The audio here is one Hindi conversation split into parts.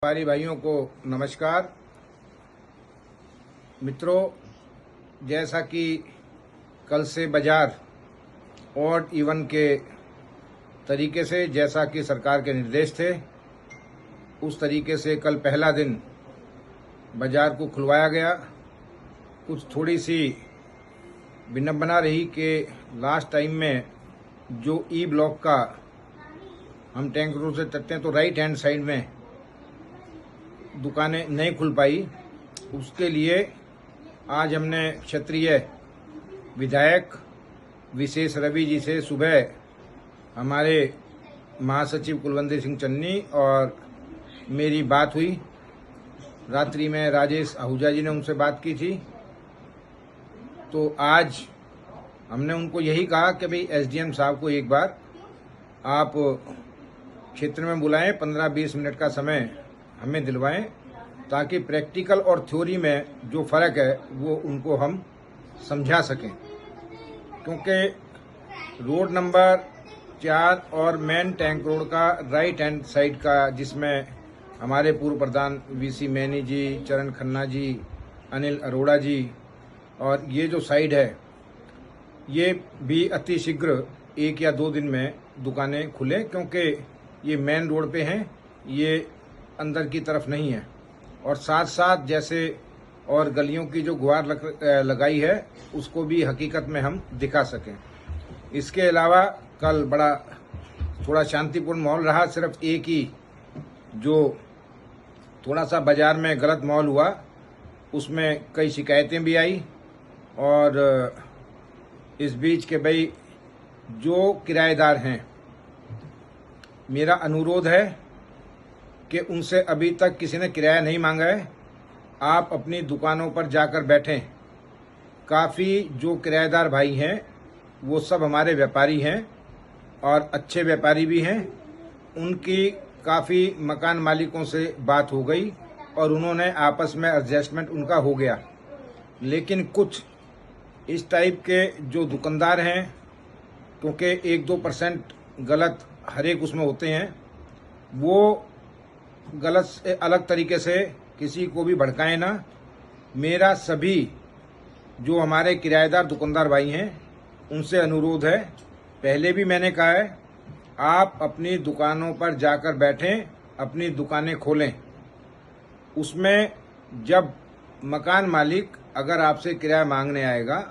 व्यापारी भाइयों को नमस्कार। मित्रों, जैसा कि कल से बाजार ऑड इवन के तरीके से, जैसा कि सरकार के निर्देश थे, उस तरीके से कल पहला दिन बाजार को खुलवाया गया। कुछ थोड़ी सी विडंबना रही कि लास्ट टाइम में जो ई ब्लॉक का हम टैंक रोड से चलते हैं तो राइट हैंड साइड में दुकानें नहीं खुल पाई। उसके लिए आज हमने क्षेत्रीय विधायक विशेष रवि जी से सुबह हमारे महासचिव कुलवंत सिंह चन्नी और मेरी बात हुई। रात्रि में राजेश आहूजा जी ने उनसे बात की थी। तो आज हमने उनको यही कहा कि भाई एसडीएम साहब को एक बार आप क्षेत्र में बुलाएं, 15-20 मिनट का समय हमें दिलवाएं, ताकि प्रैक्टिकल और थ्योरी में जो फ़र्क है वो उनको हम समझा सकें। क्योंकि रोड नंबर 4 और मेन टैंक रोड का राइट हैंड साइड का, जिसमें हमारे पूर्व प्रधान वीसी मैनी जी, चरण खन्ना जी, अनिल अरोड़ा जी, और ये जो साइड है ये भी अतिशीघ्र 1 या 2 दिन में दुकानें खुलें, क्योंकि ये मेन रोड पे हैं, ये अंदर की तरफ नहीं है। और साथ साथ जैसे और गलियों की जो गुहार लगाई है उसको भी हकीकत में हम दिखा सकें। इसके अलावा कल बड़ा थोड़ा शांतिपूर्ण माहौल रहा। सिर्फ एक ही जो थोड़ा सा बाजार में गलत माहौल हुआ, उसमें कई शिकायतें भी आई। और इस बीच के भाई जो किराएदार हैं, मेरा अनुरोध है कि उनसे अभी तक किसी ने किराया नहीं मांगा है, आप अपनी दुकानों पर जाकर बैठें। काफ़ी जो किराएदार भाई हैं वो सब हमारे व्यापारी हैं और अच्छे व्यापारी भी हैं। उनकी काफ़ी मकान मालिकों से बात हो गई और उन्होंने आपस में एडजस्टमेंट उनका हो गया। लेकिन कुछ इस टाइप के जो दुकानदार हैं, क्योंकि 1-2% गलत हर एक उसमें होते हैं, वो गलत से अलग तरीके से किसी को भी भड़काए ना। मेरा सभी जो हमारे किराएदार दुकानदार भाई हैं उनसे अनुरोध है, पहले भी मैंने कहा है, आप अपनी दुकानों पर जाकर बैठें, अपनी दुकानें खोलें। उसमें जब मकान मालिक अगर आपसे किराया मांगने आएगा,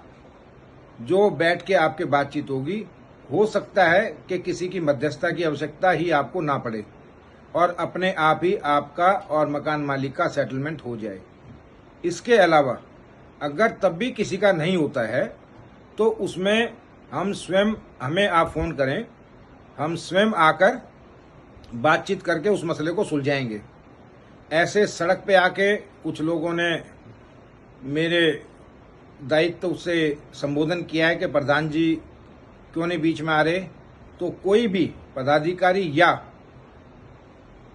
जो बैठ के आपके बातचीत होगी, हो सकता है कि किसी की मध्यस्थता की आवश्यकता ही आपको ना पड़े और अपने आप ही आपका और मकान मालिक का सेटलमेंट हो जाए। इसके अलावा अगर तब भी किसी का नहीं होता है तो उसमें हम स्वयं, हमें आप फ़ोन करें, हम स्वयं आकर बातचीत करके उस मसले को सुलझाएंगे। ऐसे सड़क पे आके कुछ लोगों ने मेरे दायित्व से संबोधन किया है कि प्रधान जी क्यों नहीं बीच में आ रहे। तो कोई भी पदाधिकारी या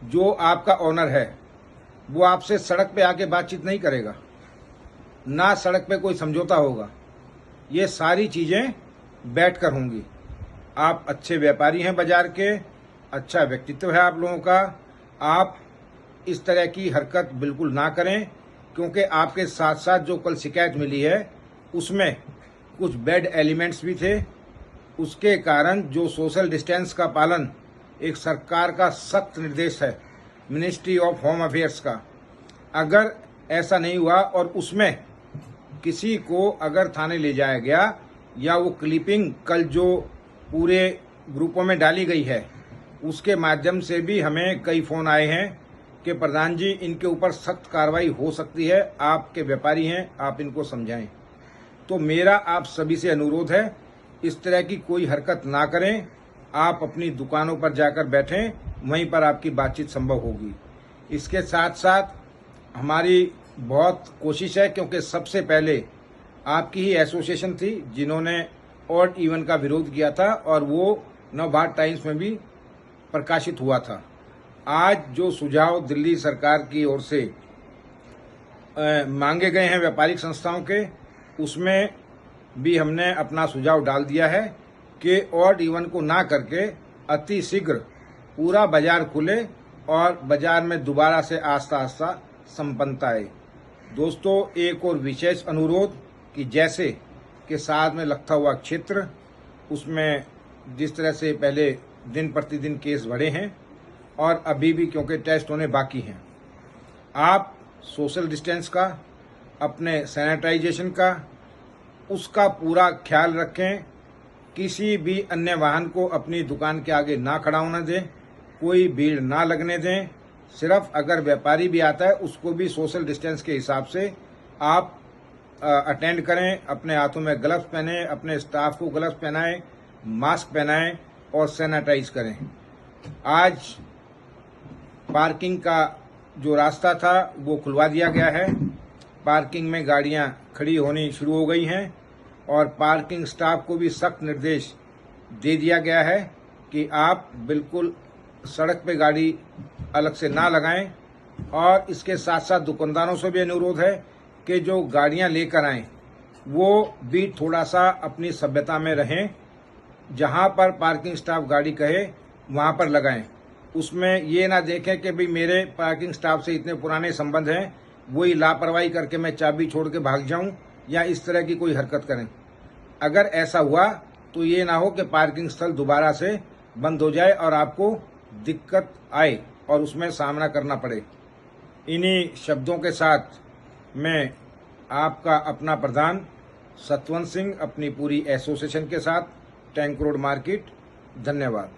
जो आपका ओनर है वो आपसे सड़क पे आके बातचीत नहीं करेगा, ना सड़क पे कोई समझौता होगा। ये सारी चीज़ें बैठकर होंगी। आप अच्छे व्यापारी हैं बाजार के, अच्छा व्यक्तित्व है आप लोगों का, आप इस तरह की हरकत बिल्कुल ना करें। क्योंकि आपके साथ साथ जो कल शिकायत मिली है उसमें कुछ बैड एलिमेंट्स भी थे। उसके कारण जो सोशल डिस्टेंस का पालन एक सरकार का सख्त निर्देश है, मिनिस्ट्री ऑफ होम अफेयर्स का, अगर ऐसा नहीं हुआ और उसमें किसी को अगर थाने ले जाया गया या वो क्लिपिंग कल जो पूरे ग्रुपों में डाली गई है उसके माध्यम से भी हमें कई फ़ोन आए हैं कि प्रधान जी इनके ऊपर सख्त कार्रवाई हो सकती है, आपके व्यापारी हैं, आप इनको समझाएं। तो मेरा आप सभी से अनुरोध है, इस तरह की कोई हरकत ना करें। आप अपनी दुकानों पर जाकर बैठें, वहीं पर आपकी बातचीत संभव होगी। इसके साथ साथ हमारी बहुत कोशिश है, क्योंकि सबसे पहले आपकी ही एसोसिएशन थी जिन्होंने ऑड इवन का विरोध किया था और वो नवभारत टाइम्स में भी प्रकाशित हुआ था। आज जो सुझाव दिल्ली सरकार की ओर से मांगे गए हैं व्यापारिक संस्थाओं के, उसमें भी हमने अपना सुझाव डाल दिया है कि ऑड इवन को ना करके अति शीघ्र पूरा बाजार खुले और बाजार में दोबारा से आस्ता आस्ता संपन्नता आए। दोस्तों, एक और विशेष अनुरोध कि जैसे कि साथ में लगता हुआ क्षेत्र, उसमें जिस तरह से पहले दिन प्रतिदिन केस बढ़े हैं और अभी भी क्योंकि टेस्ट होने बाकी हैं, आप सोशल डिस्टेंस का, अपने सैनिटाइजेशन का, उसका पूरा ख्याल रखें। किसी भी अन्य वाहन को अपनी दुकान के आगे ना खड़ा होने दें, कोई भीड़ ना लगने दें। सिर्फ अगर व्यापारी भी आता है उसको भी सोशल डिस्टेंस के हिसाब से आप अटेंड करें। अपने हाथों में ग्लव्स पहने, अपने स्टाफ को ग्लव्स पहनाएं, मास्क पहनाएं और सैनिटाइज करें। आज पार्किंग का जो रास्ता था वो खुलवा दिया गया है। पार्किंग में गाड़ियां खड़ी होनी शुरू हो गई हैं और पार्किंग स्टाफ को भी सख्त निर्देश दे दिया गया है कि आप बिल्कुल सड़क पे गाड़ी अलग से ना लगाएं। और इसके साथ साथ दुकानदारों से भी अनुरोध है कि जो गाड़ियां लेकर आएं वो भी थोड़ा सा अपनी सभ्यता में रहें। जहां पर पार्किंग स्टाफ गाड़ी कहे वहां पर लगाएं। उसमें ये ना देखें कि भाई मेरे पार्किंग स्टाफ से इतने पुराने संबंध हैं, वही लापरवाही करके मैं चाबी छोड़ के भाग जाऊं या इस तरह की कोई हरकत करें। अगर ऐसा हुआ तो ये ना हो कि पार्किंग स्थल दोबारा से बंद हो जाए और आपको दिक्कत आए और उसमें सामना करना पड़े। इन्हीं शब्दों के साथ मैं आपका अपना प्रधान सतवंत सिंह अपनी पूरी एसोसिएशन के साथ टैंक रोड मार्केट, धन्यवाद।